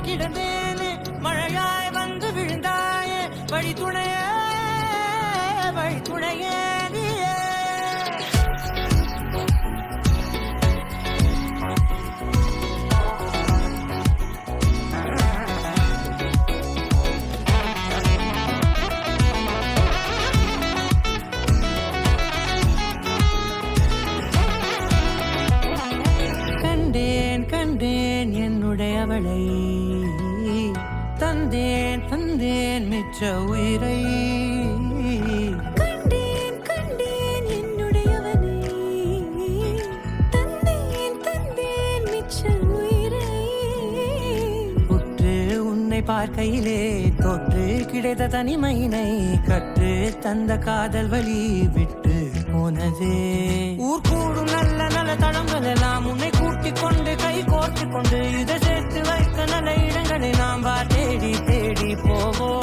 கிடந்தேனே மழையாய் வந்து விழுந்தாயே வழி துணையே நீயே. கண்டேன் என்னுடையவளை தந்தேன் மிச்ச உயிரை. கண்டேன் என்னுடையவனை தந்தேன் மிச்ச உயிரை. உற்று உன்னை பார்க்கையிலே தொற்று கிடைத்த தனிமையினை கற்று தந்த காதல் வழி விட்டு போனதே. ஊர் கூடும் நல்ல நல்ல தளங்கள் எல்லாம் உன்னை கூட்டிக் கொண்டு கை கோர்த்து கொண்டு இதை சேர்த்து வைக்க நல்ல இடங்களை நாம் தேடி தேடி போவோம்.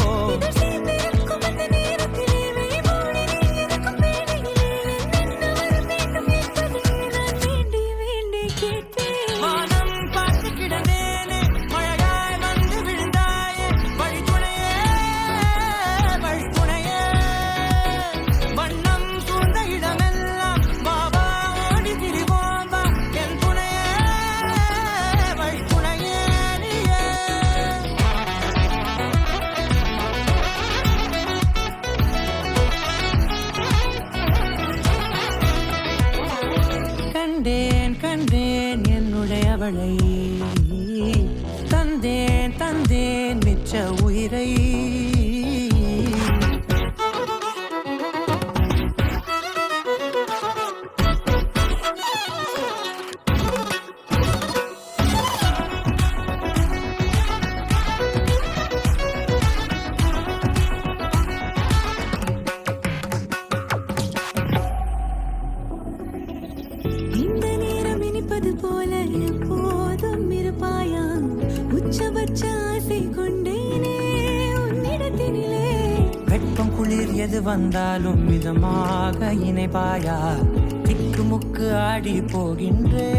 கண்டேன் என்னுடையவளை தந்தேன் மிச்ச உயிரை. போல எப்போதும் இருப்பாயா உச்சபட்ச ஆசை கொண்டேனே உன்னிடத்தினிலே. வெப்பம் குளிர் எது வந்தாலும் மிதமாக இணைப்பாயா திக்கு முக்கு ஆடி போகின்றே.